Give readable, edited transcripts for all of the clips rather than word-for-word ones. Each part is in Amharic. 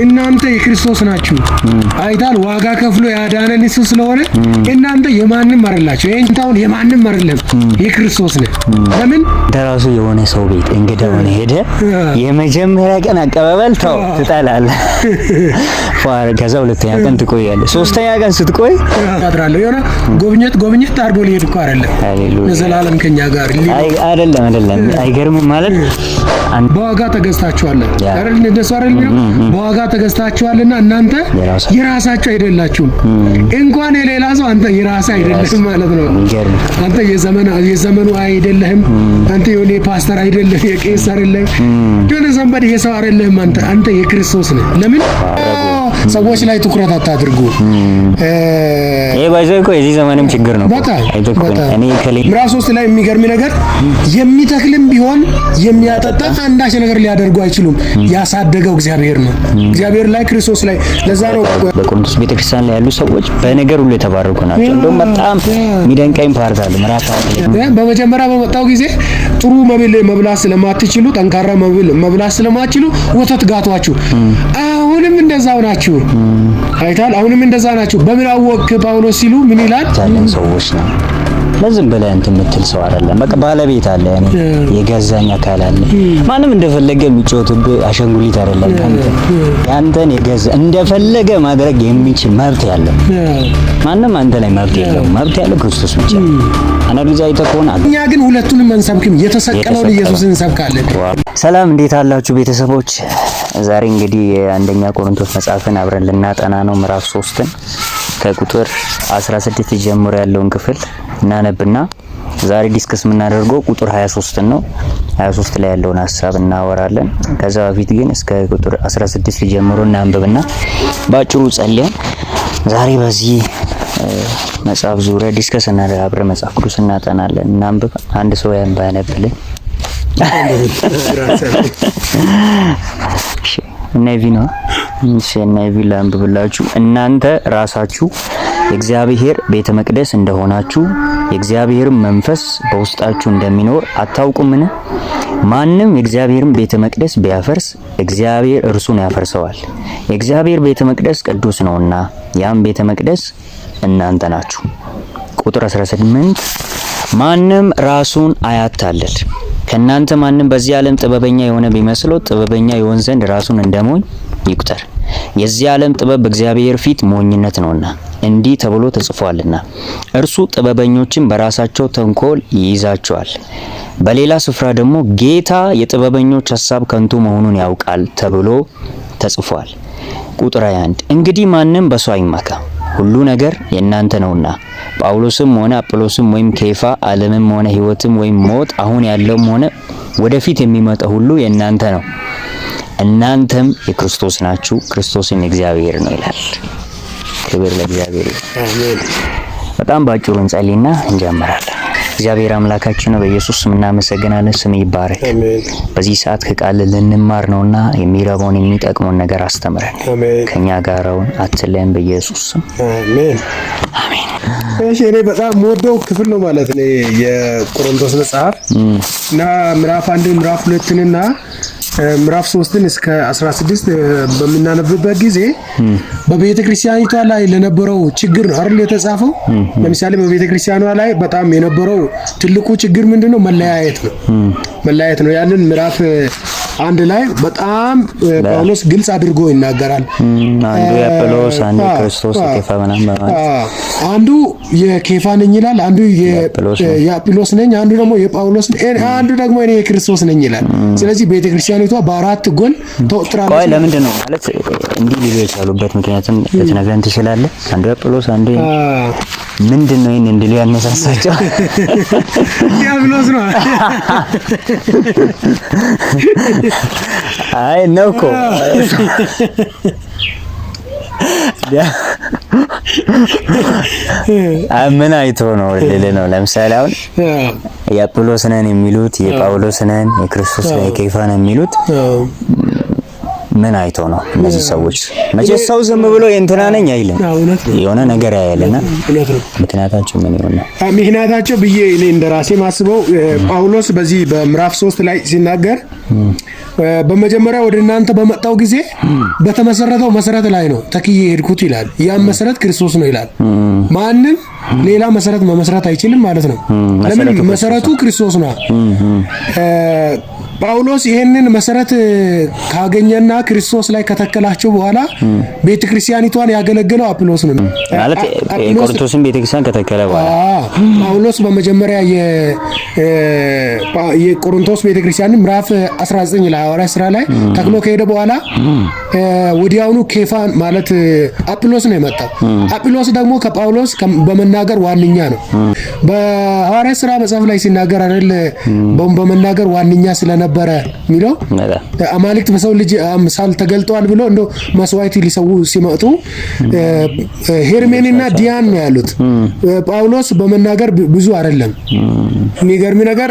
እናንተ የክርስቶስ ናችሁ። አይታል ዋጋ ከፍሎ ያዳነን እሱ ስለሆነ እናንተ የማንም አይደላችሁ። ይሄንታውን የማንም አይደለም የክርስቶስ ነህ። ለምን ደራሱ የሆነ ሰው ቤት እንግዳ ሆነ ሄደ የመጀመሪያ ቀን አቀባበል ተው ትጣላለህ። ከዛ ሁለተኛ ቀን ትቆያለህ። ሶስተኛ ቀን ስትቆይ አድራለሁ የሆነ ጎብኘት አድርጎ ሊሄድ እኮ አይደለም። ለዘላለም ከኛ ጋር አይደለም። አይገርምም ማለት በዋጋ ተገዝታችኋል አይደል? እንደሱ አይደል የሚለው በዋጋ ተገዝታችኋልና እናንተ የራሳችሁ አይደላችሁም። እንኳን የሌላ ሰው አንተ የራስህ አይደለህም ማለት ነው። አንተ የዘመኑ አይደለህም። አንተ የሆነ ፓስተር አይደለህም፣ የቄስ አይደለህም፣ የሆነ ዘንበድ የሰው አይደለህም። አንተ የክርስቶስ ነህ። ለምን ሰዎች ላይ ትኩረት አታድርጉ። ይሄ ባይዘው እኮ የዚህ ዘመንም ችግር ነው። እኔ ምዕራፍ 3 ላይ የሚገርም ነገር የሚተክልም ቢሆን የሚያጠጣ አንዳች ነገር ሊያደርጉ አይችሉም። ያሳደገው እግዚአብሔር ነው። እግዚአብሔር ላይ ክርስቶስ ላይ ለዛ ነው በቆሮንቶስ ቤተክርስቲያን ላይ ያሉ ሰዎች በነገር ሁሉ የተባረኩ ናቸው። እንደውም በጣም የሚደንቀኝ ፓርት አለ ምዕራፍ በመጀመሪያ በመጣው ጊዜ ጥሩ መብል መብላት ስለማትችሉ ጠንካራ መብል መብላት ስለማትችሉ ወተት ጋቷችሁ። አሁንም እንደዛው ናችሁ። አይታል አሁንም እንደዛ ናችሁ። በምን አወቅህ ጳውሎስ ሲሉ ምን ይላል? ታለን ሰዎች ነው። ለዝም ብለህ እንትን የምትል ሰው አይደለም። በቃ ባለቤት አለ፣ የገዛኝ አካል አለ። ማንም እንደፈለገ የሚጮትብህ አሸንጉሊት አይደለም። አንተን የገዛ እንደፈለገ ማድረግ የሚችል መብት ያለው ማንም አንተ ላይ መብት የለውም። መብት ያለው ክርስቶስ ብቻ። አንዳንድ አይተህ ከሆነ እኛ ግን ሁለቱንም አንሰብክም፣ የተሰቀለውን ኢየሱስን እንሰብካለን። ሰላም፣ እንዴት አላችሁ ቤተሰቦች? ዛሬ እንግዲህ የአንደኛ ቆሮንቶስ መጽሐፍን አብረን ልናጠና ነው። ምዕራፍ 3ን ከቁጥር 16 ጀምሮ ያለውን ክፍል እናነብና ዛሬ ዲስከስ የምናደርገው ቁጥር 23 ነው። 23 ላይ ያለውን ሐሳብ እናወራለን። ከዛ በፊት ግን እስከ ቁጥር 16 ጀምሮ እናንብብና ባጭሩ ጸልየን ዛሬ በዚህ መጽሐፍ ዙሪያ ዲስከስ እናደርጋለን። አብረን መጽሐፍ ቅዱስ እናጠናለን። እናንብብ። አንድ ሰው ያንባነብልኝ ነቪና ነቪ ላንብብላችሁ። እናንተ ራሳችሁ የእግዚአብሔር ቤተ መቅደስ እንደሆናችሁ የእግዚአብሔርን መንፈስ በውስጣችሁ እንደሚኖር አታውቁምን? ማንም የእግዚአብሔርን ቤተ መቅደስ ቢያፈርስ እግዚአብሔር እርሱን ያፈርሰዋል። የእግዚአብሔር ቤተ መቅደስ ቅዱስ ነውና ያም ቤተ መቅደስ እናንተ ናችሁ። ቁጥር 18 ማንም ራሱን አያታልል። ከናንተ ማንም በዚህ ዓለም ጥበበኛ የሆነ ቢመስለው ጥበበኛ ይሆን ዘንድ ራሱን እንደሞኝ ይቁጠር። የዚህ ዓለም ጥበብ በእግዚአብሔር ፊት ሞኝነት ነውና እንዲህ ተብሎ ተጽፏልና እርሱ ጥበበኞችን በራሳቸው ተንኮል ይይዛቸዋል። በሌላ ስፍራ ደግሞ ጌታ የጥበበኞች ሐሳብ ከንቱ መሆኑን ያውቃል ተብሎ ተጽፏል። ቁጥር 21 እንግዲህ ማንም በሰው አይመካ፣ ሁሉ ነገር የእናንተ ነውና ጳውሎስም ሆነ አጵሎስም ወይም ኬፋ ዓለምም ሆነ ሕይወትም ወይም ሞት አሁን ያለውም ሆነ ወደፊት የሚመጣ ሁሉ የእናንተ ነው። እናንተም የክርስቶስ ናችሁ፣ ክርስቶስም የእግዚአብሔር ነው ይላል። ክብር ለእግዚአብሔር ይሁን። አሜን። በጣም ባጭሩ እንጸልይና እንጀምራለን። እግዚአብሔር አምላካችን ነው፣ በኢየሱስ ስም እናመሰግናለን። ስም ይባረክ። አሜን። በዚህ ሰዓት ከቃል ልንማር ነውና የሚረባውን የሚጠቅመውን ነገር አስተምረን። አሜን። ከኛ ጋራውን አትለን፣ በኢየሱስ ስም አሜን። አሜን። እሺ፣ እኔ በጣም የምወደው ክፍል ነው ማለት ነው የቆሮንቶስ መጽሐፍ እና ምዕራፍ 1 ምዕራፍ 2 እና ምዕራፍ 3 እስከ 16 በምናነብበት ጊዜ በቤተ ክርስቲያኒቷ ላይ ለነበረው ችግር ነው አይደል የተጻፈው። ለምሳሌ በቤተ ክርስቲያኗ ላይ በጣም የነበረው ትልቁ ችግር ምንድነው? መለያየት ነው። ያንን ምዕራፍ 1 ላይ በጣም ጳውሎስ ግልጽ አድርጎ ይናገራል። አንዱ የአጵሎስ፣ አንዱ ክርስቶስ የኬፋ ምናምን ማለት አንዱ የኬፋ ነኝ ይላል፣ አንዱ የአጵሎስ ነኝ፣ አንዱ ደግሞ የጳውሎስ ነኝ፣ አንዱ ደግሞ እኔ የክርስቶስ ነኝ ይላል። ስለዚህ ቤተክርስቲያኒቷ በአራት ጎን ተወጥራለች። ቆይ ለምንድን ነው ማለት እንዲህ ሊሉ የቻሉበት ምክንያቱም ልትነግረን ትችላለህ? አንዱ የአጵሎስ አንዱ ምንድን ነው ይሄን እንዲሉ ያነሳሳቸው? የአጵሎስ ነው። አይ ነው እኮ ምን አይቶ ነው ለሌላ ነው። ለምሳሌ አሁን የአጵሎስ ነን የሚሉት የጳውሎስ ነን የክርስቶስ የኬፋ ነን የሚሉት ምን አይተው ነው እነዚህ ሰዎች? መቼስ ሰው ዝም ብሎ የእንትና ነኝ አይልም። የሆነ ነገር ያያልና ምክንያታቸው ምን ይሆን? ምክንያታቸው ብዬ እኔ እንደራሴ ማስበው ጳውሎስ በዚህ በምዕራፍ 3 ላይ ሲናገር በመጀመሪያ ወደ እናንተ በመጣው ጊዜ በተመሰረተው መሰረት ላይ ነው ተክዬ ሄድኩት ይላል። ያ መሰረት ክርስቶስ ነው ይላል። ማንም ሌላ መሰረት መመስረት አይችልም ማለት ነው። ለምን? መሰረቱ ክርስቶስ ነው። ጳውሎስ ይሄንን መሰረት ካገኘና ክርስቶስ ላይ ከተከላቸው በኋላ ቤተክርስቲያኒቷን ያገለገለው አጵሎስ ነው ማለት የቆሮንቶስን ቤተክርስቲያን ከተከለ በኋላ ጳውሎስ በመጀመሪያ የቆሮንቶስ ቤተክርስቲያን ምዕራፍ 19 ላይ ሐዋርያት ሥራ ላይ ተክሎ ከሄደ በኋላ ወዲያውኑ ኬፋን ማለት አጵሎስ ነው የመጣው። አጵሎስ ደግሞ ከጳውሎስ በመናገር ዋንኛ ነው። በሐዋርያት ሥራ መጽሐፍ ላይ ሲናገር አይደል በመናገር ዋንኛ ስለነበረ ሚለው አማልክት በሰው ልጅ አምሳል ተገልጧል ብሎ እንዶ መስዋዕት ሊሰው ሲመጡ ሄርሜንና ዲያን ነው ያሉት። ጳውሎስ በመናገር ብዙ አይደለም። የሚገርም ነገር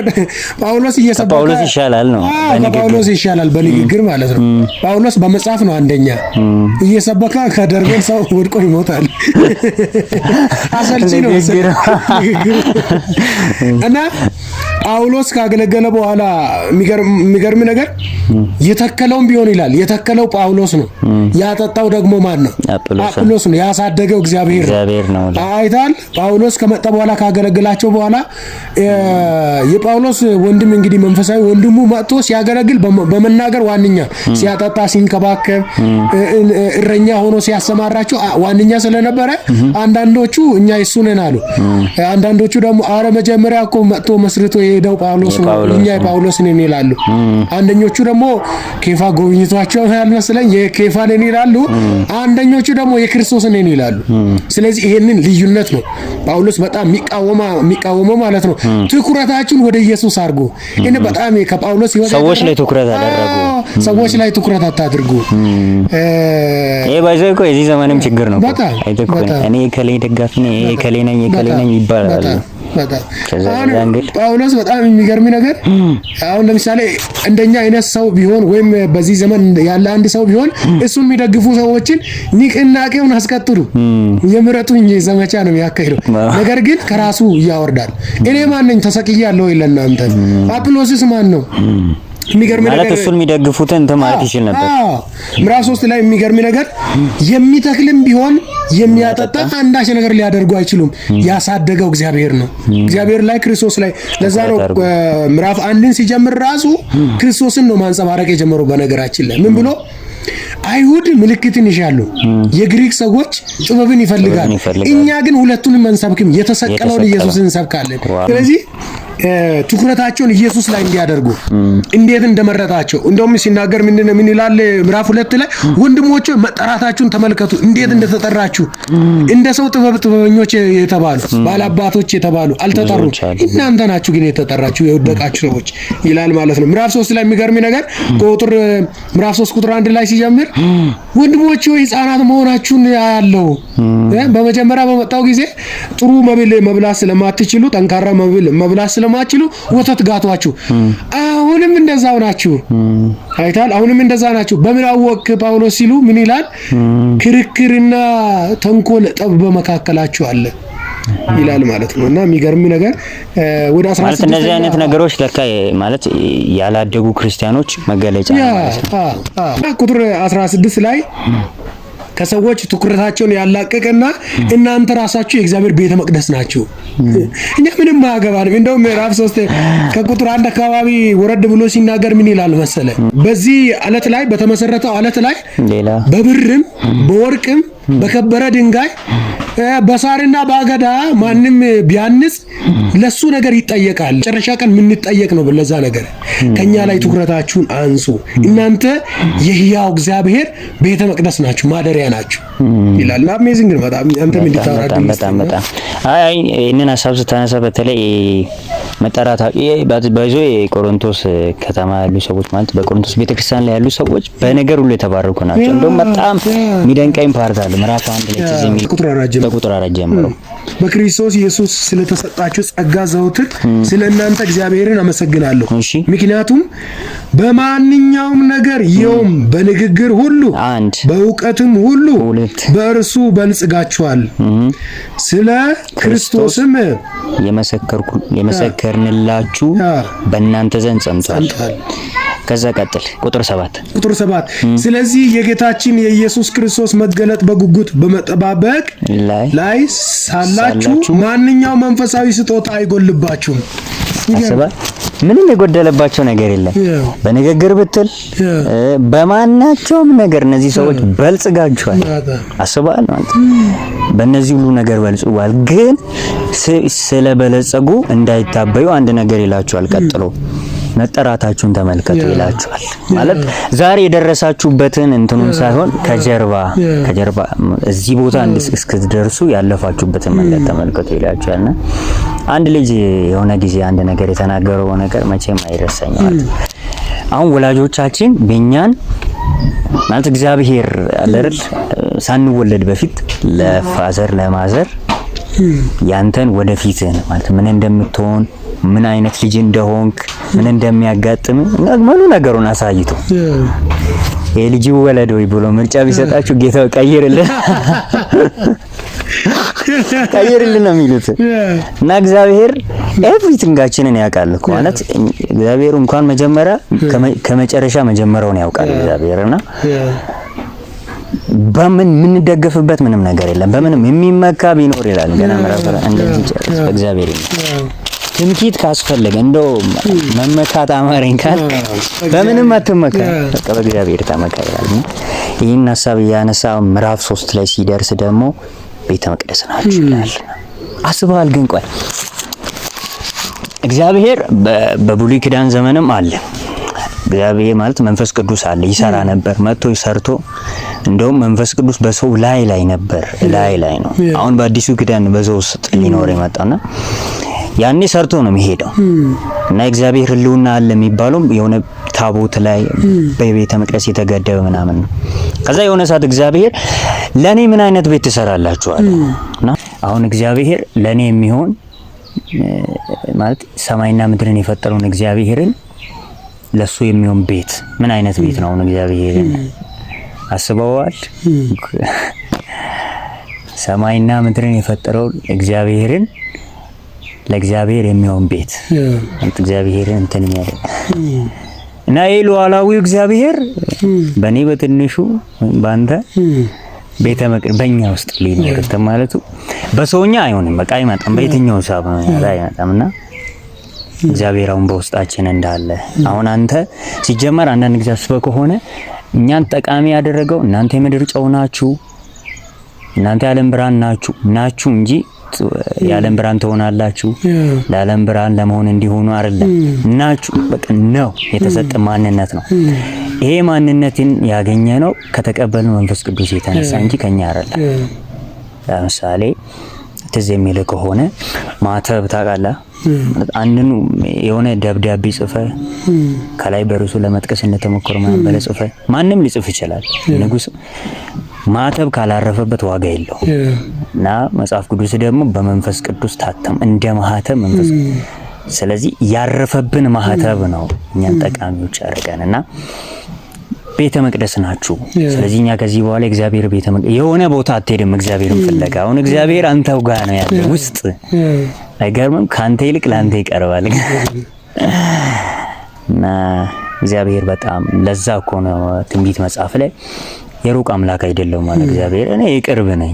ጳውሎስ እየሰበከ ጳውሎስ ይሻላል ነው ጳውሎስ ይሻላል በንግግር ማለት ነው። ጳውሎስ በመጽሐፍ ነው አንደኛ። እየሰበከ ከደርቤን ሰው ወድቆ ይሞታል። አሰልቺ ነው እና ጳውሎስ ካገለገለ በኋላ የሚገርም ነገር የተከለውም ቢሆን ይላል የተከለው ጳውሎስ ነው። ያጠጣው ደግሞ ማን ነው? አጵሎስ ነው። ያሳደገው እግዚአብሔር ነው። አይታል ጳውሎስ ከመጣ በኋላ ካገለገላቸው በኋላ የጳውሎስ ወንድም እንግዲህ መንፈሳዊ ወንድሙ መጥቶ ሲያገለግል በመናገር ዋንኛ ሲያጠጣ ሲንከባከብ እረኛ ሆኖ ሲያሰማራቸው ዋንኛ ስለነበረ አንዳንዶቹ እኛ እሱ ነን አሉ። አንዳንዶቹ ደግሞ አረ መጀመሪያ እኮ መጥቶ መስርቶ የሄደው ጳውሎስ ነው እኛ የጳውሎስ ነን ይላሉ። አንደኞቹ ደግሞ ኬፋ ጎብኝቷቸው ያልመሰለኝ የኬፋ ነን ይላሉ። አንደኞቹ ደግሞ የክርስቶስ ነን ይላሉ። ስለዚህ ይሄንን ልዩነት ነው ጳውሎስ በጣም የሚቃወመው ማለት ነው። ትኩረታችሁን ወደ ኢየሱስ አድርጉ። እኔ በጣም ከጳውሎስ ይወጣ ሰዎች ላይ ትኩረት አደረጉ። ሰዎች ላይ ትኩረት አታድርጉ። ይሄ ባይዘው እኮ የዚህ ዘመንም ችግር ነው። እኔ ከሌ ደጋፊ ነኝ ከሌ ነኝ ይባላል። ጳውሎስ በጣም የሚገርም ነገር አሁን ለምሳሌ እንደኛ አይነት ሰው ቢሆን ወይም በዚህ ዘመን ያለ አንድ ሰው ቢሆን እሱን የሚደግፉ ሰዎችን ንቅናቄውን አስቀጥሉ የምረጡኝ ዘመቻ ነው የሚያካሂደው። ነገር ግን ከራሱ ያወርዳል። እኔ ማን ነኝ ተሰቅያለሁ ይላል። እናንተ አጵሎስስ ማን ነው? የሚገርም ነገር ማለት እሱን የሚደግፉትን እንትን ማለት ይችላል ነበር። ምዕራፍ 3 ላይ የሚገርም ነገር የሚተክልም ቢሆን የሚያጠጣ አንዳች ነገር ሊያደርጉ አይችሉም። ያሳደገው እግዚአብሔር ነው። እግዚአብሔር ላይ ክርስቶስ ላይ ለዛ ነው ምዕራፍ 1ን ሲጀምር ራሱ ክርስቶስን ነው ማንጸባረቅ የጀመረው። በነገራችን ላይ ምን ብሎ አይሁድ ምልክትን ይሻሉ፣ የግሪክ ሰዎች ጥበብን ይፈልጋሉ። እኛ ግን ሁለቱንም አንሰብክም፣ የተሰቀለውን ኢየሱስን እንሰብካለን። ስለዚህ ትኩረታቸውን ኢየሱስ ላይ እንዲያደርጉ እንዴት እንደመረጣቸው እንደውም ሲናገር ምን ይላል? ምዕራፍ 2 ላይ ወንድሞቼ መጠራታችሁን ተመልከቱ፣ እንዴት እንደተጠራችሁ። እንደ ሰው ጥበበኞች የተባሉ ባላባቶች የተባሉ አልተጠሩም፣ እናንተ ናችሁ ግን የተጠራችሁ የወደቃችሁ ሰዎች ይላል ማለት ነው። ምዕራፍ 3 ላይ የሚገርም ነገር ምዕራፍ 3 ቁጥር 1 ላይ ሲጀምር ወንድሞቼ ሕፃናት መሆናችሁን ያለው በመጀመሪያ በመጣው ጊዜ ጥሩ መብል መብላት ስለማትችሉ ጠንካራ መብል መብላት ስለማትችሉ ወተት ጋቷችሁ። አሁንም እንደዛው ናችሁ። አይታል አሁንም እንደዛ ናችሁ። በምን አወቅ ጳውሎስ ሲሉ ምን ይላል? ክርክርና ተንኮል ጠብ በመካከላችሁ አለ ይላል ማለት ነው። እና የሚገርም ነገር ወደ 16 ማለት እንደዚህ አይነት ነገሮች ለካ ማለት ያላደጉ ክርስቲያኖች መገለጫ ማለት ነው። ቁጥር 16 ላይ ከሰዎች ትኩረታቸውን ያላቀቀና እናንተ ራሳችሁ የእግዚአብሔር ቤተ መቅደስ ናችሁ። እኛ ምንም አያገባንም። እንደውም ምዕራፍ 3 ከቁጥር 1 አካባቢ ወረድ ብሎ ሲናገር ምን ይላል መሰለ? በዚህ አለት ላይ በተመሰረተው አለት ላይ በብርም በወርቅም በከበረ ድንጋይ በሳርና በአገዳ ማንም ቢያንጽ ለሱ ነገር ይጠየቃል። መጨረሻ ቀን ምን ይጠየቅ ነው ለዛ ነገር። ከኛ ላይ ትኩረታችሁን አንሱ፣ እናንተ የሕያው እግዚአብሔር ቤተ መቅደስ ናችሁ፣ ማደሪያ ናችሁ ይላል። አሜዚንግ ነው በጣም። አንተም እንድታወራድ በጣም አይ እነና ሐሳብ ስታነሳ በተለይ መጠራታ ባይዞ የቆሮንቶስ ከተማ ያሉ ሰዎች ማለት በቆሮንቶስ ቤተክርስቲያን ላይ ያሉ ሰዎች በነገር ሁሉ የተባረኩ ናቸው። እንደውም በጣም የሚደንቀኝ ፓርት አለ ምዕራፍ 1 ላይ ተዘሚ ቁጥር 4 ጀምሮ በክርስቶስ ኢየሱስ ስለተሰጣችሁ ጸጋ ዘውትር ስለ እናንተ እግዚአብሔርን አመሰግናለሁ። ምክንያቱም በማንኛውም ነገር ይኸውም በንግግር ሁሉ በእውቀትም ሁሉ በእርሱ በልጽጋችኋል። ስለ ክርስቶስም የመሰከርንላችሁ በእናንተ ዘንድ ጸንቷል። ከዛ ቀጥል ቁጥር 7 ስለዚህ የጌታችን የኢየሱስ ክርስቶስ መገለጥ በጉጉት በመጠባበቅ ላይ ሳላችሁ ማንኛውም መንፈሳዊ ስጦታ አይጎልባችሁም። አስበህ ምንም የጎደለባቸው ነገር የለም። በንግግር ብትል በማናቸውም ነገር እነዚህ ሰዎች በልጽጋቸዋል። አስበሃል ማለት በእነዚህ ሁሉ ነገር በልጽጓል። ግን ስለበለጸጉ እንዳይታበዩ አንድ ነገር ይላቸዋል። ቀጥሎ መጠራታችሁን ተመልከቱ ይላችኋል። ማለት ዛሬ የደረሳችሁበትን እንትኑን ሳይሆን ከጀርባ እዚህ ቦታ እስክትደርሱ ያለፋችሁበትን መንገድ ተመልከቱ ይላችኋልና አንድ ልጅ የሆነ ጊዜ አንድ ነገር የተናገረው ነገር መቼም አይረሳኝም ማለት ነው። አሁን ወላጆቻችን በእኛን ማለት እግዚአብሔር አይደል ሳንወለድ በፊት ለፋዘር ለማዘር ያንተን ወደፊትህን ማለት ምን እንደምትሆን ምን አይነት ልጅ እንደሆንክ ምን እንደሚያጋጥም ሙሉ ነገሩን አሳይቶ የልጅ ወለድ ወይ ብሎ ምርጫ ቢሰጣችሁ ጌታው ቀይርልን ነው የሚሉት። እና እግዚአብሔር ኤቭሪቲንጋችንን ያውቃል እኮ ማለት እግዚአብሔር እንኳን መጀመሪያ ከመጨረሻ መጀመሪያውን ያውቃል እግዚአብሔርና በምን የምንደገፍበት ምንም ነገር የለም። በምንም የሚመካ ቢኖር ይላል ገና ምዕራፍ እንደዚህ ጨርስ በእግዚአብሔር ይመካ። ትምክህት ካስፈለገ እንደው መመካት አማረኝ ካል በምንም አትመካ በቃ በእግዚአብሔር ተመካ ይላል። ይህን ሐሳብ ያነሳ ምዕራፍ 3 ላይ ሲደርስ ደግሞ ቤተ መቅደስ ናችሁ ይላል። አስበሃል ግን ቆይ እግዚአብሔር በብሉይ ኪዳን ዘመንም አለ። እግዚአብሔር ማለት መንፈስ ቅዱስ አለ ይሰራ ነበር መጥቶ ይሰርቶ እንደውም መንፈስ ቅዱስ በሰው ላይ ነበር ላይ ነው። አሁን በአዲሱ ኪዳን በሰው ውስጥ ሊኖር የመጣና ያኔ ሰርቶ ነው የሚሄደው እና እግዚአብሔር ህልውና አለ የሚባለው የሆነ ታቦት ላይ በቤተ መቅደስ የተገደበ ምናምን ነው። ከዛ የሆነ ሰዓት እግዚአብሔር ለኔ ምን አይነት ቤት ትሰራላችሁ አለ እና አሁን እግዚአብሔር ለኔ የሚሆን ማለት ሰማይና ምድርን የፈጠረውን እግዚአብሔርን ለሱ የሚሆን ቤት ምን አይነት ቤት ነው እግዚአብሔርን አስበዋል? ሰማይና ምድርን የፈጠረው እግዚአብሔርን ለእግዚአብሔር የሚሆን ቤት እግዚአብሔርን እንትን የሚያደርግ እና ሉዓላዊው እግዚአብሔር በእኔ በትንሹ ባንተ ቤተ መቅደስ በእኛ ውስጥ ሊኖር ተማለቱ በሰውኛ አይሆንም። በቃ አይመጣም። በየትኛው ሳብ ነው አይመጣምና እግዚአብሔር አሁን በውስጣችን እንዳለ አሁን አንተ ሲጀመር አንዳንድ ጊዜ አስበህ ከሆነ እኛን ጠቃሚ ያደረገው እናንተ የምድር ጨው ናችሁ፣ እናንተ የዓለም ብርሃን ናችሁ እንጂ የዓለም ብርሃን ትሆናላችሁ ለዓለም ብርሃን ለመሆን እንዲሆኑ አይደለም ናችሁ። በቃ ነው የተሰጠ ማንነት ነው። ይሄ ማንነትን ያገኘ ነው ከተቀበልን መንፈስ ቅዱስ የተነሳ እንጂ ከኛ አይደለም። ለምሳሌ ትዝ የሚል ከሆነ ማተብ ታውቃለህ? አንድን የሆነ ደብዳቤ ጽፈ ከላይ በርሱ ለመጥቀስ እንደተሞከረ ማንበለ ጽፈ ማንም ሊጽፍ ይችላል። ንጉስ ማተብ ካላረፈበት ዋጋ የለውም እና መጽሐፍ ቅዱስ ደግሞ በመንፈስ ቅዱስ ታተም እንደ ማህተም መንፈስ ስለዚህ ያረፈብን ማህተብ ነው እኛን ጠቃሚዎች ያደርገንና ቤተ መቅደስ ናችሁ። ስለዚህ እኛ ከዚህ በኋላ እግዚአብሔር ቤተ መቅደስ የሆነ ቦታ አትሄድም። እግዚአብሔርን ፍለጋ አሁን እግዚአብሔር አንተው ጋር ነው ያለው ውስጥ አይገርምም? ካንተ ይልቅ ላንተ ይቀርባል እና እግዚአብሔር በጣም ለዛ እኮ ነው ትንቢት መጽሐፍ ላይ የሩቅ አምላክ አይደለም ማለት እግዚአብሔር እኔ ይቅርብ ነኝ።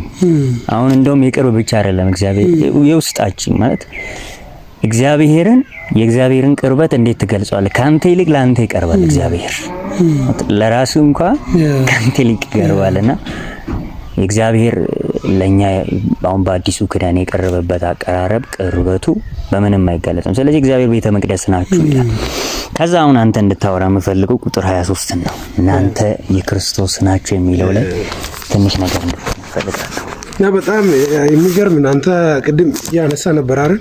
አሁን እንደውም ይቅርብ ብቻ አይደለም እግዚአብሔር የውስጣችን ማለት እግዚአብሔርን የእግዚአብሔርን ቅርበት እንዴት ትገልጿል? ካንተ ይልቅ ላንተ ይቀርባል እግዚአብሔር ለራሱ እንኳን ካንተ ይልቅ ይቀርባልና እግዚአብሔር ለኛ አሁን በአዲሱ ኪዳን የቀረበበት አቀራረብ ቅርበቱ በምንም አይገለጽም። ስለዚህ እግዚአብሔር ቤተ መቅደስ ናችሁ ይላል። ከዛ አሁን አንተ እንድታወራ የምፈልገው ቁጥር 23 ነው። እናንተ የክርስቶስ ናችሁ የሚለው ላይ ትንሽ ነገር እንፈልጋለሁ። እና በጣም የሚገርም አንተ ቅድም ያነሳ ነበር አይደል?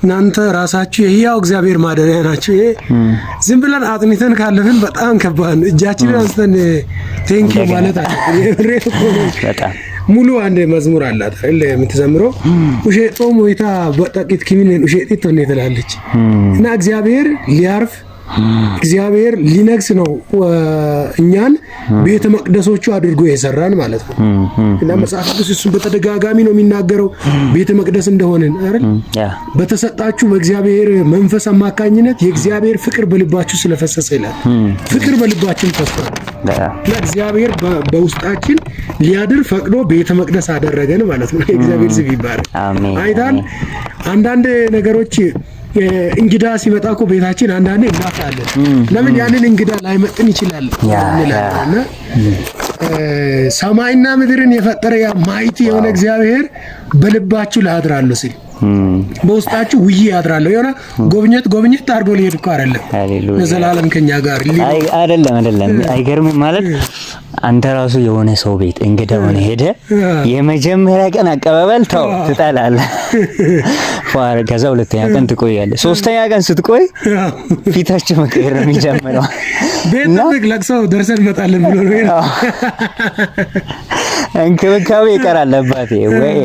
እናንተ ራሳችሁ የሕያው እግዚአብሔር ማደሪያ ናችሁ። ይሄ ዝም ብለን አጥንተን ካለፈን በጣም ከባድ ነው። እጃችንን አንስተን ቴንኪ ማለት በጣም ሙሉ አንድ መዝሙር አላት አይደል የምትዘምረው ውሸጦ ሞይታ በጥቂት ኪሚን ውሸጢት ነው ትላለች። እና እግዚአብሔር ሊያርፍ እግዚአብሔር ሊነግስ ነው እኛን ቤተ መቅደሶቹ አድርጎ የሰራን ማለት ነው። እና መጽሐፍ ቅዱስ እሱን በተደጋጋሚ ነው የሚናገረው ቤተ መቅደስ እንደሆነን አይደል? በተሰጣችሁ በእግዚአብሔር መንፈስ አማካኝነት የእግዚአብሔር ፍቅር በልባችሁ ስለፈሰሰ ይላል። ፍቅር በልባችን ፈሰሰ እና እግዚአብሔር በውስጣችን ሊያድር ፈቅዶ ቤተ መቅደስ አደረገን ማለት ነው። እግዚአብሔር ስም ይባረክ። አይታል አንዳንድ ነገሮች እንግዳ ሲመጣ እኮ ቤታችን አንዳንዴ እናፍራለን። ለምን ያንን እንግዳ ላይመጥን ይችላል እንላለን። ሰማይና ምድርን የፈጠረ ያ ማይቲ የሆነ እግዚአብሔር በልባችሁ ላድራለሁ ሲል በውስጣችሁ ውይ ያድራለሁ የሆነ ጎብኘት አድርጎ ሊሄድ እኮ አይደለም። ለዘላለም ከኛ ጋር አይደለም። አይገርምም ማለት አንተ ራሱ የሆነ ሰው ቤት እንግዳ ሆነ ሄደ የመጀመሪያ ቀን አቀባበል ተው ትጣላለህ። ከዛ ሁለተኛ ቀን ትቆያለህ። ሶስተኛ ቀን ስትቆይ ፊታቸው መቀየር ነው የሚጀምረው። ቤት ለቅሰው ደርሰን እንመጣለን ብሎ ነው እንክብካቤ ይቀራል አባቴ ወይ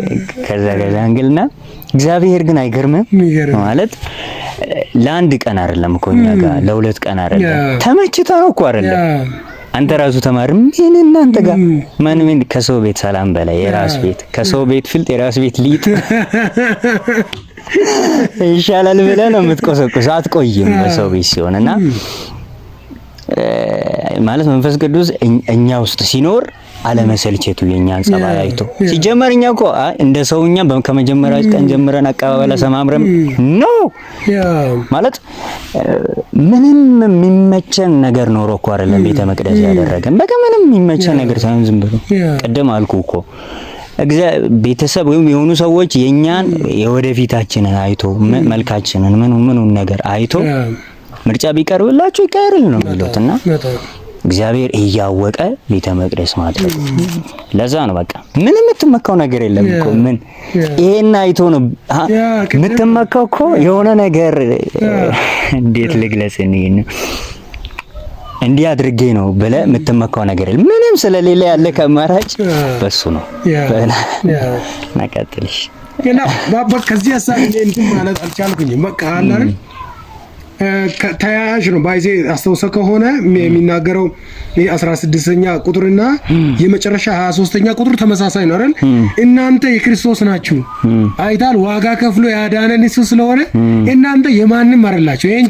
ከዛ አንግልና እግዚአብሔር ግን አይገርምም ማለት ለአንድ ቀን አይደለም እኮ እኛ ጋር ለሁለት ቀን አይደለም ተመችታ ነው እኮ አይደለም። አንተ ራሱ ተማር ምን እናንተ ጋር ማንም ከሰው ቤት ሰላም በላይ የራስ ቤት ከሰው ቤት ፍልጥ የራስ ቤት ሊጥ ይሻላል ብለህ ነው የምትቆሰቁስ። አትቆይም በሰው ቤት ሲሆንና ማለት መንፈስ ቅዱስ እኛ ውስጥ ሲኖር አለመሰልቸቱ የኛን ጸባይ አይቶ ሲጀመር እኛ እኮ እንደ ሰውኛ ከመጀመሪያው ቀን ጀምረን አቀባበል ሰማምረም ኖ ማለት ምንም የሚመቸን ነገር ኖሮ እኮ አይደለም ቤተ መቅደስ ያደረገን። በቃ ምንም የሚመቸን ነገር ሳይሆን ዝም ብሎ ቀደም አልኩ እኮ ቤተሰብ ወይም የሆኑ ሰዎች የኛን የወደፊታችንን አይቶ መልካችንን ምኑን ነገር አይቶ ምርጫ ቢቀርብላችሁ ይቀርል ነው የሚሉትና እግዚአብሔር እያወቀ ቤተ መቅደስ ማድረግ ለዛ ነው። በቃ ምንም የምትመካው ነገር የለም እኮ ምን ይሄን አይቶ ነው የምትመካው እኮ የሆነ ነገር እንዴት ልግለጽ እንዲህ አድርጌ ነው ብለህ የምትመካው ነገር የለም። ምንም ስለሌለ ያለ ከማራጭ በሱ ነው። ናቀጥልሽ እና ከዚህ ሐሳብ እንትን ማለት አልቻልኩኝም። በቃ አለ አይደል ተያያዥ ነው ባይዜ አስተውሰው ከሆነ የሚናገረው 16ኛ ቁጥርና የመጨረሻ 23ኛ ቁጥር ተመሳሳይ ነው አይደል? እናንተ የክርስቶስ ናችሁ አይታል ዋጋ ከፍሎ ያዳነን እሱ ስለሆነ እናንተ የማንም አይደላችሁ። ይሄን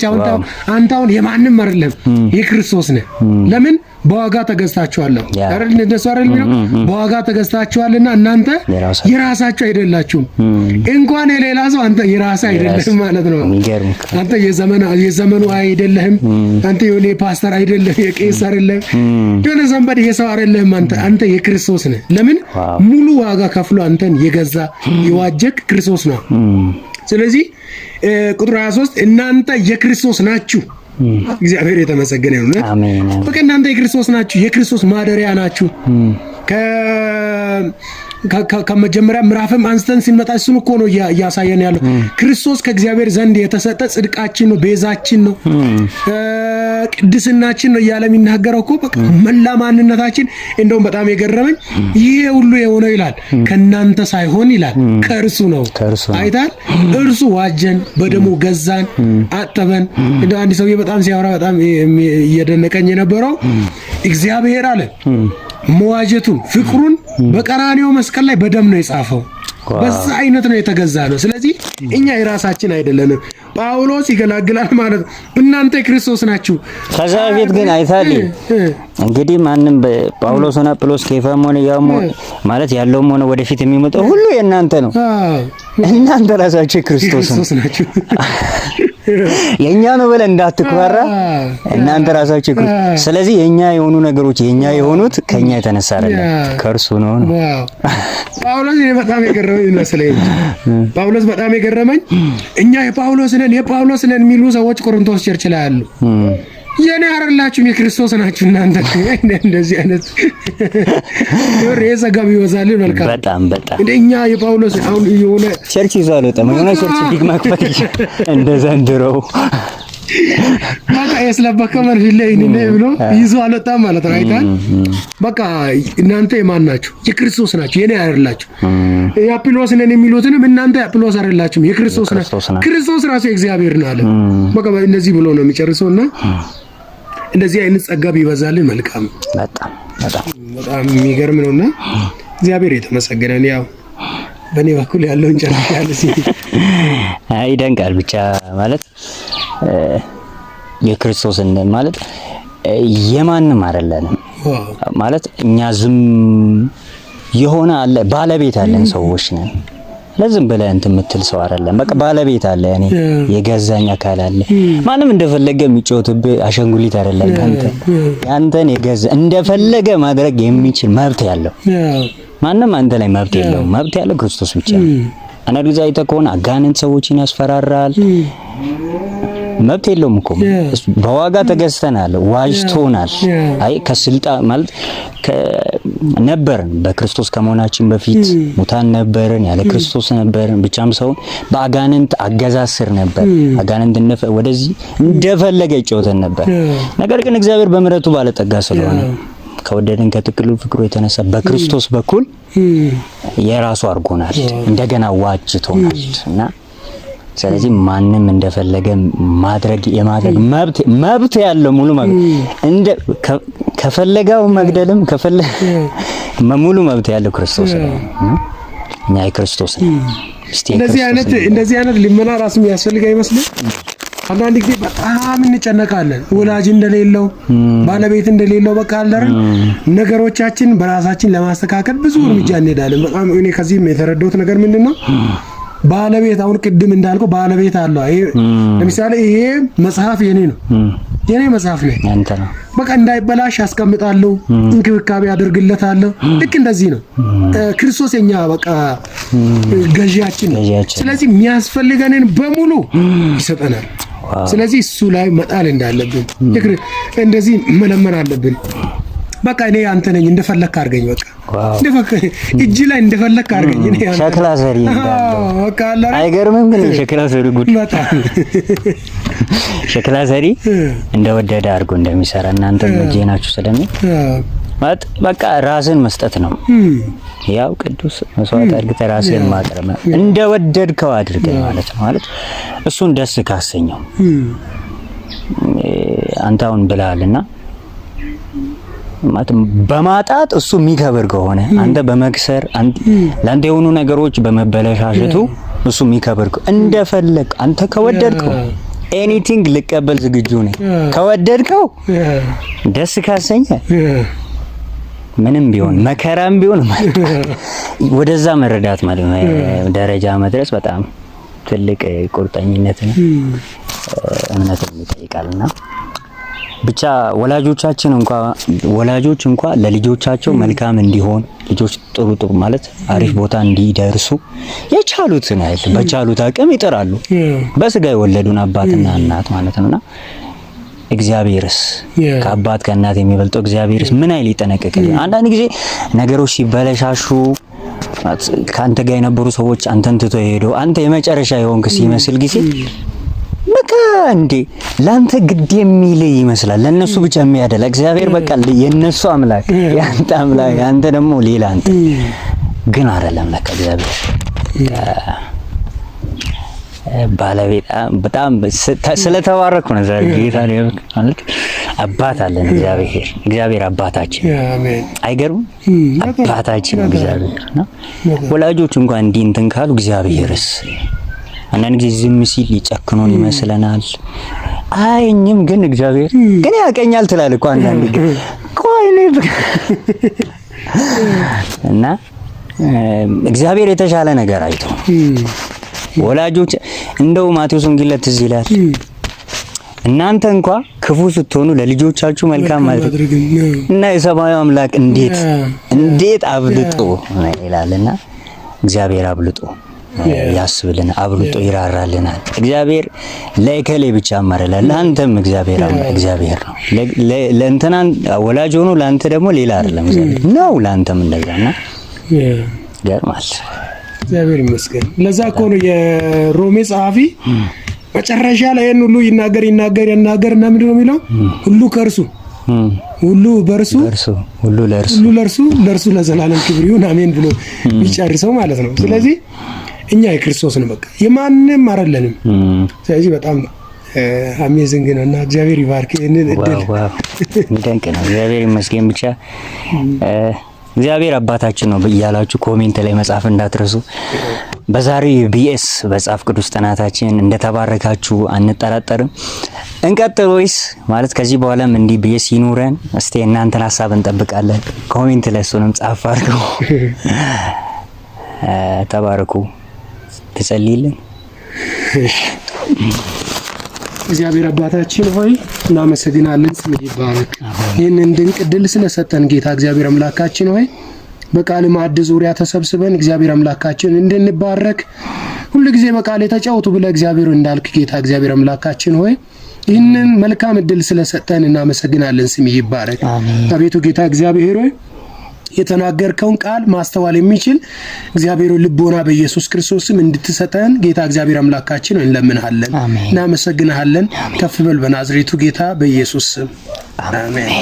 አንተውን የማንም አይደለም የክርስቶስ ነህ። ለምን በዋጋ ተገዝታችኋል አይደል? እንደሱ አይደል ነው በዋጋ ተገዝታችኋልና እናንተ የራሳችሁ አይደላችሁም። እንኳን የሌላ ሰው አንተ የራስህ አይደለም ማለት ነው። አንተ የዘመኑ አይደለህም። አንተ የሆነ ፓስተር አይደለም፣ የቄስ አይደለም፣ የሆነ ዘንበድ የሰው አይደለም። አንተ የክርስቶስ ነህ። ለምን ሙሉ ዋጋ ከፍሎ አንተን የገዛ የዋጀክ ክርስቶስ ነው። ስለዚህ ቁጥር 23 እናንተ የክርስቶስ ናችሁ። እግዚአብሔር የተመሰገነ ይሁን። አሜን። በቃ እናንተ የክርስቶስ ናችሁ፣ የክርስቶስ ማደሪያ ናችሁ። ከመጀመሪያ ምዕራፍም አንስተን ሲመጣ እሱን እኮ ነው እያሳየን ያለው። ክርስቶስ ከእግዚአብሔር ዘንድ የተሰጠ ጽድቃችን ነው፣ ቤዛችን ነው፣ ቅድስናችን ነው እያለ የሚናገረው እኮ በቃ መላ ማንነታችን። እንደውም በጣም የገረመኝ ይሄ ሁሉ የሆነው ይላል ከእናንተ ሳይሆን ይላል ከእርሱ ነው። አይታል እርሱ ዋጀን፣ በደሙ ገዛን፣ አጠበን። እንደው አንድ ሰውዬ በጣም ሲያወራ በጣም እየደነቀኝ የነበረው እግዚአብሔር አለ መዋጀቱን ፍቅሩን በቀራንዮ መስቀል ላይ በደም ነው የጻፈው። በዛ አይነት ነው የተገዛ ነው። ስለዚህ እኛ የራሳችን አይደለንም። ጳውሎስ ይገላግላል ማለት ነው። እናንተ ክርስቶስ ናችሁ። ከዛ ቤት ግን አይታል እንግዲህ ማንም ጳውሎስ ሆነ አጵሎስ ኬፋም ሆነ ያም ማለት ያለውም ሆነ ወደፊት የሚመጣው ሁሉ የእናንተ ነው። እናንተ ራሳችሁ ክርስቶስ ናችሁ። የኛ ነው ብለህ እንዳትኩራራ እናንተ ራሳችሁ ክርስቶስ። ስለዚህ የኛ የሆኑ ነገሮች የኛ የሆኑት ከኛ የተነሳ አይደለም ከእርሱ ነው። ጳውሎስ በጣም የገረመኝ መስለኝ ጳውሎስ በጣም የገረመኝ እኛ የጳውሎስ ነን የሚሉ ሰዎች ቆሮንቶስ ቸርች ላይ አሉ። የኔ አይደላችሁም የክርስቶስ ናችሁ እናንተ። እንደዚህ አይነት ወሬ ዘጋቢ ይወዛል። መልካም በጣም እንደኛ የጳውሎስ አሁን የሆነ ቸርች ይዟል። በጣም የሆነ ቸርች ቢግ ማክፈት እንደ ዘንድሮው በቃ የስለበከ መርፊ ላይ ብሎ ይዞ አልወጣም ማለት ነው። አይታል በቃ እናንተ የማን ናችሁ? የክርስቶስ ናችሁ፣ የኔ አይደላችሁ። የአጵሎስ ነን የሚሉትንም እናንተ የአጵሎስ አይደላችሁም፣ የክርስቶስ ናችሁ። ክርስቶስ ራሱ የእግዚአብሔር ነው አለ። በቃ እንደዚህ ብሎ ነው የሚጨርሰውና እንደዚህ አይነት ጸጋ ቢበዛልን መልካም። በጣም የሚገርም ነውና እግዚአብሔር የተመሰገነ ነው። ያው በእኔ በኩል ያለውን ጨርሻለሁ። ይደንቃል ብቻ ማለት የክርስቶስን ማለት የማንም አይደለንም ማለት እኛ ዝም የሆነ አለ ባለቤት አለን ሰዎች ነን። ለዝም ብለህ እንትን የምትል ሰው አይደለም። በቃ ባለቤት አለ፣ እኔ የገዛኝ አካል አለ። ማንም እንደፈለገ የሚጮህብህ አሸንጉሊት አይደለም። አንተን የገዛ እንደፈለገ ማድረግ የሚችል መብት ያለው ማንም አንተ ላይ መብት የለውም። መብት ያለው ክርስቶስ ብቻ ነው። አንዳንድ አይተህ ከሆነ አጋንንት ሰዎችን ያስፈራራል። መብት የለውም እኮ በዋጋ ተገዝተናል፣ ዋጅቶናል። አይ ከስልጣን ማለት ነበርን በክርስቶስ ከመሆናችን በፊት ሙታን ነበርን፣ ያለ ክርስቶስ ነበርን። ብቻም ሰውን በአጋንንት አገዛዝ ስር ነበር። አጋንንት ወደዚህ እንደፈለገ ይጮተን ነበር። ነገር ግን እግዚአብሔር በምሕረቱ ባለጠጋ ስለሆነ ከወደደን ከጥቅሉ ፍቅሩ የተነሳ በክርስቶስ በኩል የራሱ አድርጎናል፣ እንደገና ዋጅቶናል እና ስለዚህ ማንም እንደፈለገ የማድረግ መብት ያለው ሙሉ እንደ ከፈለገው መግደልም ሙሉ መብት ያለው ክርስቶስ ነው። እኛ የክርስቶስ ነው። እንደዚህ አይነት ልመና ራሱ የሚያስፈልግ አይመስልም? አንዳንድ ጊዜ በጣም እንጨነቃለን። ወላጅ እንደሌለው ባለቤት እንደሌለው በቃ አለርን ነገሮቻችን በራሳችን ለማስተካከል ብዙ እርምጃ እንሄዳለን። በጣም እኔ ከዚህም የተረዳሁት ነገር ምንድነው ባለቤት አሁን ቅድም እንዳልከው ባለቤት አለው። ለምሳሌ ይሄ መጽሐፍ የኔ ነው፣ የኔ መጽሐፍ ነው አንተ ነው። በቃ እንዳይበላሽ አስቀምጣለሁ፣ እንክብካቤ አድርግለታለሁ። ልክ እንደዚህ ነው ክርስቶስ የኛ በቃ ገዢያችን ነው። ስለዚህ የሚያስፈልገንን በሙሉ ይሰጠናል። ስለዚህ እሱ ላይ መጣል እንዳለብን እንደዚህ መለመን አለብን። በቃ እኔ አንተ ነኝ እንደፈለክ አድርገኝ። በቃ እጅ ላይ እንደፈለክ አድርገኝ። እኔ አንተ ሸክላ ሰሪ በቃ አለ። አይገርምም? ግን ሸክላ ሰሪ ጉድ ሸክላ ሰሪ እንደወደደ አድርጎ እንደሚሰራ እናንተ መጄናችሁ ስለሚል ማለት በቃ ራስን መስጠት ነው። ያው ቅዱስ መስዋዕት አድርገህ ራስን ማቅረብ እንደወደድከው አድርገህ ማለት ነው። ማለት እሱን ደስ ካሰኘው አንተ አሁን ብለሃልና በማጣት እሱ የሚከብር ከሆነ አንተ በመክሰር ለአንተ የሆኑ ነገሮች በመበለሻሸቱ እሱ የሚከብር እንደፈለግ አንተ ከወደድከው ኤኒቲንግ ልቀበል ዝግጁ ነኝ። ከወደድከው ደስ ካሰኘ ምንም ቢሆን መከራም ቢሆን ወደዛ መረዳት ማለት ደረጃ መድረስ በጣም ትልቅ ቁርጠኝነትን እምነትን ይጠይቃልና ብቻ ወላጆች እንኳን ለልጆቻቸው መልካም እንዲሆን ልጆች ጥሩ ማለት አሪፍ ቦታ እንዲደርሱ የቻሉትን ያህል በቻሉት አቅም ይጥራሉ። በስጋ የወለዱን አባትና እናት ማለት ነውና እግዚአብሔርስ ከአባት ከእናት የሚበልጠው እግዚአብሔርስ ምን አይል ይጠነቀቅልኝ። አንዳንድ ጊዜ ነገሮች ሲበለሻሹ ካንተ ጋር የነበሩ ሰዎች አንተን ትተው ሄደው አንተ የመጨረሻ የሆንክ ሲመስል ጊዜ በቃ እንዴ ላንተ ግድ የሚል ይመስላል፣ ለነሱ ብቻ የሚያደላ እግዚአብሔር በቃ የነሱ አምላክ ያንተ አምላክ ያንተ ደግሞ ሌላ አንተ ግን አይደለም። ለካ እግዚአብሔር ባለቤት በጣም ስለተባረኩ ነው ዛሬ ጌታ ነው ማለት አባት አለን። እግዚአብሔር አባታችን አሜን። አይገርም? አባታችን እግዚአብሔር ነው። ወላጆች እንኳን እንዲህ እንትን ካሉ እግዚአብሔርስ አንዳንድ ጊዜ ዝም ሲል ይጨክኖን ይመስለናል። አይኝም ግን እግዚአብሔር ግን ያቀኛል ትላለህ እኮ አንዳንድ ጊዜ ቆይ እና እግዚአብሔር የተሻለ ነገር አይቶ ወላጆች እንደው ማቴዎስ ወንጌል ላይ ትዝ ይላል እናንተ እንኳን ክፉ ስትሆኑ ለልጆቻችሁ መልካም ማለት እና የሰማዩ አምላክ እንዴት አብልጦ ይላልና እግዚአብሔር አብልጦ ያስብልን አብልጦ ይራራልናል። እግዚአብሔር ለእከሌ ብቻ አማረላ ለአንተም እግዚአብሔር ነው። ለእንተናን ወላጅ ሆኖ ለአንተ ደግሞ ሌላ አይደለም እግዚአብሔር ነው ለአንተም እንደዛና ይገርማል። እግዚአብሔር ይመስገን። ለዛ እኮ ነው የሮሜ ጸሐፊ መጨረሻ ላይ ይሄን ሁሉ ይናገርና ምንድነው የሚለው? ሁሉ ከእርሱ ሁሉ በእርሱ ሁሉ ለእርሱ ለዘላለም ክብር ይሁን አሜን ብሎ ይጨርሰው ማለት ነው። ስለዚህ እኛ የክርስቶስ ነው፣ በቃ የማንም አይደለንም። ስለዚህ በጣም አሜዚንግ ነው እና እግዚአብሔር ይባርክ። ይሄንን እድል እንደንቅ ነው። እግዚአብሔር ይመስገን። ብቻ እግዚአብሔር አባታችን ነው ብያላችሁ ኮሜንት ላይ መጻፍ እንዳትረሱ። በዛሬ ቢኤስ በመጽሐፍ ቅዱስ ጥናታችን እንደተባረካችሁ አንጠራጠርም። እንቀጥል ወይስ ማለት ከዚህ በኋላም እንዲህ ቢኤስ ይኑረን? እስቲ እናንተን ሐሳብ እንጠብቃለን። ኮሜንት ላይ እሱንም ጻፍ አድርጉ። ተባረኩ። ተጸልይልን። እግዚአብሔር አባታችን ሆይ እናመሰግናለን። ስምህ ይባረክ። ይህንን ድንቅ ድል ስለሰጠን ጌታ እግዚአብሔር አምላካችን ሆይ በቃል ማዕድ ዙሪያ ተሰብስበን እግዚአብሔር አምላካችን እንድንባረክ ሁሉ ጊዜ በቃል የተጫወቱ ብለ እግዚአብሔር እንዳልክ ጌታ እግዚአብሔር አምላካችን ሆይ ይህንን መልካም ድል ስለሰጠን እናመሰግናለን። ስምህ ይባረክ። አቤቱ ጌታ እግዚአብሔር ሆይ የተናገርከውን ቃል ማስተዋል የሚችል እግዚአብሔር ልቦና በኢየሱስ ክርስቶስም እንድትሰጠን ጌታ እግዚአብሔር አምላካችን እንለምንሃለን፣ እናመሰግናለን። ከፍ በል በናዝሬቱ ጌታ በኢየሱስ ስም አሜን።